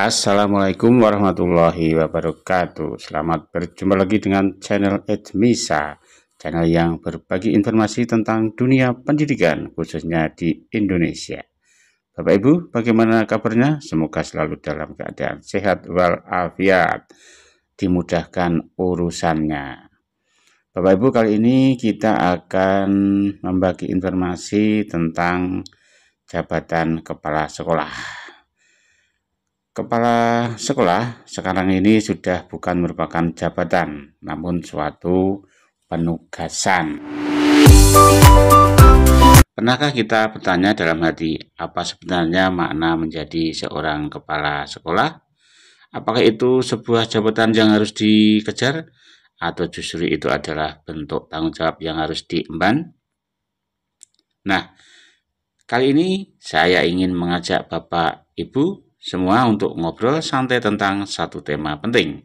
Assalamualaikum warahmatullahi wabarakatuh. Selamat berjumpa lagi dengan channel Edmisa, channel yang berbagi informasi tentang dunia pendidikan khususnya di Indonesia. Bapak Ibu, bagaimana kabarnya? Semoga selalu dalam keadaan sehat walafiat, dimudahkan urusannya. Bapak Ibu, kali ini kita akan membagi informasi tentang jabatan kepala sekolah. Kepala sekolah sekarang ini sudah bukan merupakan jabatan, namun suatu penugasan. Pernahkah kita bertanya dalam hati, apa sebenarnya makna menjadi seorang kepala sekolah? Apakah itu sebuah jabatan yang harus dikejar, atau justru itu adalah bentuk tanggung jawab yang harus diemban? Nah, kali ini saya ingin mengajak Bapak Ibu semua untuk ngobrol santai tentang satu tema penting.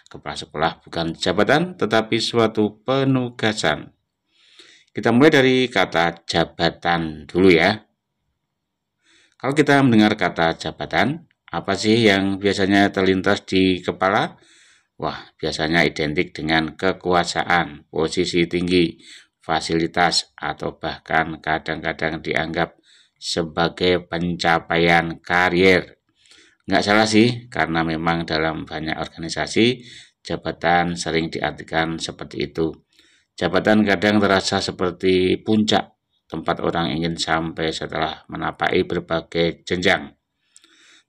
Kepala sekolah bukan jabatan, tetapi suatu penugasan. Kita mulai dari kata jabatan dulu ya. Kalau kita mendengar kata jabatan, apa sih yang biasanya terlintas di kepala? Wah, biasanya identik dengan kekuasaan, posisi tinggi, fasilitas, atau bahkan kadang-kadang dianggap sebagai pencapaian karier. Nggak salah sih, karena memang dalam banyak organisasi, jabatan sering diartikan seperti itu. Jabatan kadang terasa seperti puncak, tempat orang ingin sampai setelah menapaki berbagai jenjang.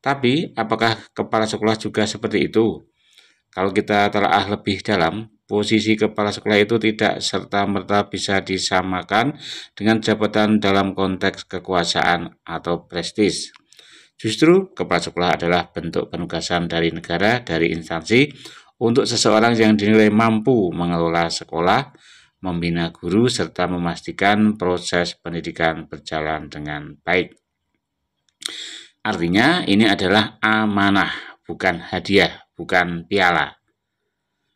Tapi, apakah kepala sekolah juga seperti itu? Kalau kita telaah lebih dalam, posisi kepala sekolah itu tidak serta-merta bisa disamakan dengan jabatan dalam konteks kekuasaan atau prestis. Justru, kepala sekolah adalah bentuk penugasan dari negara, dari instansi, untuk seseorang yang dinilai mampu mengelola sekolah, membina guru, serta memastikan proses pendidikan berjalan dengan baik. Artinya, ini adalah amanah, bukan hadiah, bukan piala.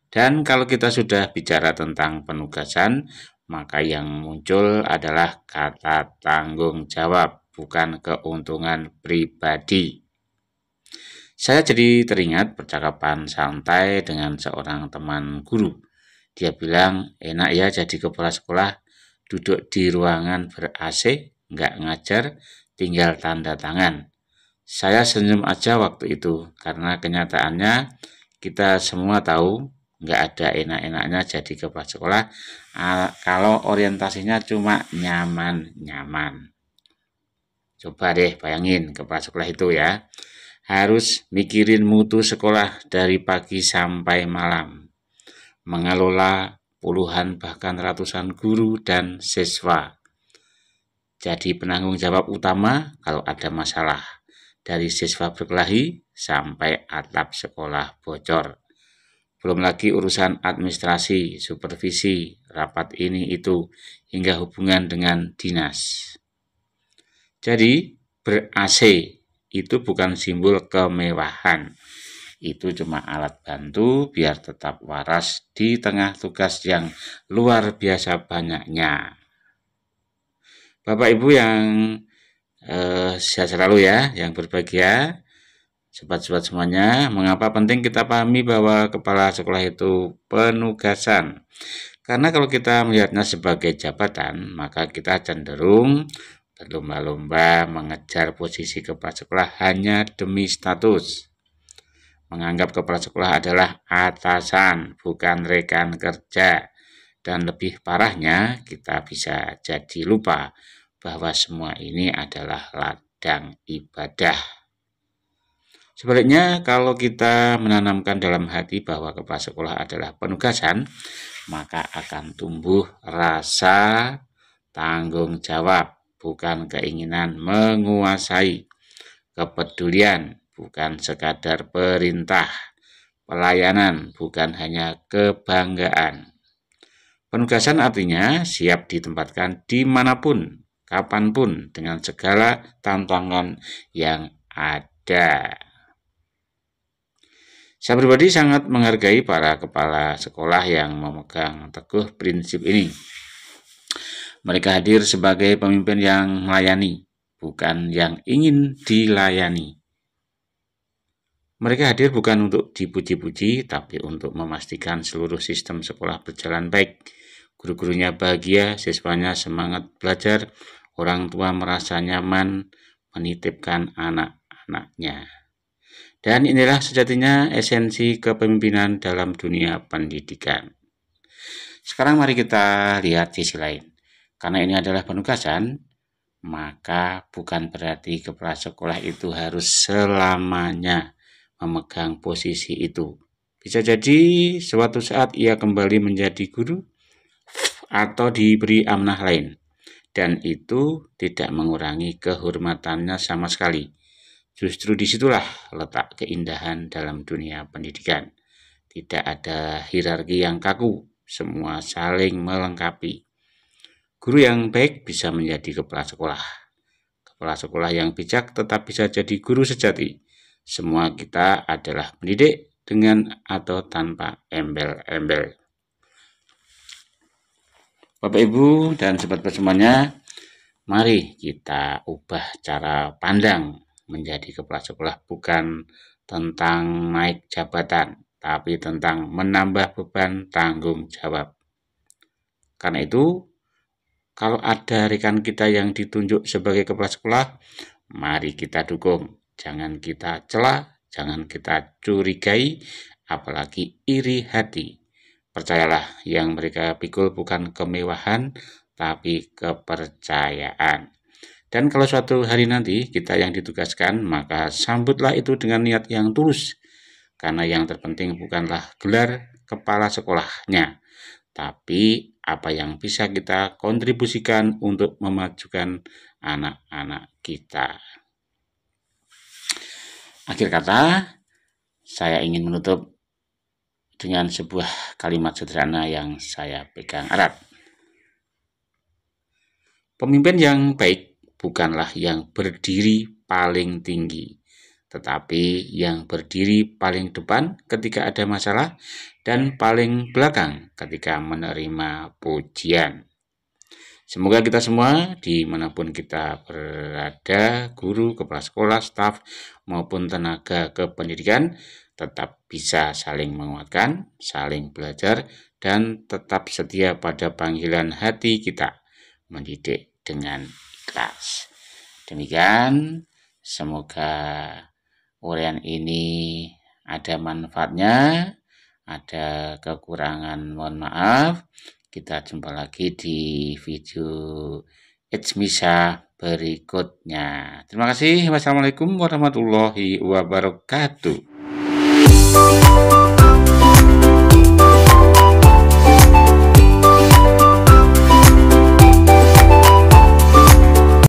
Dan kalau kita sudah bicara tentang penugasan, maka yang muncul adalah kata tanggung jawab, bukan keuntungan pribadi. Saya jadi teringat percakapan santai dengan seorang teman guru. Dia bilang, enak ya jadi kepala sekolah, duduk di ruangan ber-AC, nggak ngajar, tinggal tanda tangan. Saya senyum aja waktu itu, karena kenyataannya kita semua tahu nggak ada enak-enaknya jadi kepala sekolah kalau orientasinya cuma nyaman-nyaman. Coba deh bayangin kepala sekolah itu ya, harus mikirin mutu sekolah dari pagi sampai malam, mengelola puluhan bahkan ratusan guru dan siswa. Jadi penanggung jawab utama kalau ada masalah, dari siswa berkelahi sampai atap sekolah bocor. Belum lagi urusan administrasi, supervisi, rapat ini itu, hingga hubungan dengan dinas. Jadi ber-AC itu bukan simbol kemewahan. Itu cuma alat bantu biar tetap waras di tengah tugas yang luar biasa banyaknya. Bapak Ibu yang sehat selalu ya, yang berbahagia, sobat-sobat semuanya, mengapa penting kita pahami bahwa kepala sekolah itu penugasan? Karena kalau kita melihatnya sebagai jabatan, maka kita cenderung berlomba-lomba mengejar posisi kepala sekolah hanya demi status. Menganggap kepala sekolah adalah atasan, bukan rekan kerja. Dan lebih parahnya, kita bisa jadi lupa bahwa semua ini adalah ladang ibadah. Sebaliknya, kalau kita menanamkan dalam hati bahwa kepala sekolah adalah penugasan, maka akan tumbuh rasa tanggung jawab, bukan keinginan menguasai, kepedulian, bukan sekadar perintah, pelayanan, bukan hanya kebanggaan. Penugasan artinya siap ditempatkan dimanapun, kapanpun, dengan segala tantangan yang ada. Saya pribadi sangat menghargai para kepala sekolah yang memegang teguh prinsip ini. Mereka hadir sebagai pemimpin yang melayani, bukan yang ingin dilayani. Mereka hadir bukan untuk dipuji-puji, tapi untuk memastikan seluruh sistem sekolah berjalan baik. Guru-gurunya bahagia, siswanya semangat belajar, orang tua merasa nyaman menitipkan anak-anaknya. Dan inilah sejatinya esensi kepemimpinan dalam dunia pendidikan. Sekarang mari kita lihat sisi lain. Karena ini adalah penugasan, maka bukan berarti kepala sekolah itu harus selamanya memegang posisi itu. Bisa jadi suatu saat ia kembali menjadi guru atau diberi amanah lain. Dan itu tidak mengurangi kehormatannya sama sekali. Justru disitulah letak keindahan dalam dunia pendidikan. Tidak ada hierarki yang kaku, semua saling melengkapi. Guru yang baik bisa menjadi kepala sekolah. Kepala sekolah yang bijak tetap bisa jadi guru sejati. Semua kita adalah pendidik dengan atau tanpa embel-embel. Bapak Ibu dan sobat semuanya, mari kita ubah cara pandang menjadi kepala sekolah bukan tentang naik jabatan, tapi tentang menambah beban tanggung jawab. Karena itu, kalau ada rekan kita yang ditunjuk sebagai kepala sekolah, mari kita dukung. Jangan kita cela, jangan kita curigai, apalagi iri hati. Percayalah, yang mereka pikul bukan kemewahan, tapi kepercayaan. Dan kalau suatu hari nanti kita yang ditugaskan, maka sambutlah itu dengan niat yang tulus. Karena yang terpenting bukanlah gelar kepala sekolahnya, tapi apa yang bisa kita kontribusikan untuk memajukan anak-anak kita. Akhir kata, saya ingin menutup dengan sebuah kalimat sederhana yang saya pegang erat. Pemimpin yang baik bukanlah yang berdiri paling tinggi, tetapi yang berdiri paling depan ketika ada masalah dan paling belakang ketika menerima pujian. Semoga kita semua, dimanapun kita berada, guru, kepala sekolah, staf, maupun tenaga kependidikan, tetap bisa saling menguatkan, saling belajar, dan tetap setia pada panggilan hati kita, mendidik dengan ikhlas. Demikian, semoga uraian ini ada manfaatnya, ada kekurangan, mohon maaf. Kita jumpa lagi di video Itsmisa berikutnya. Terima kasih. Wassalamualaikum warahmatullahi wabarakatuh.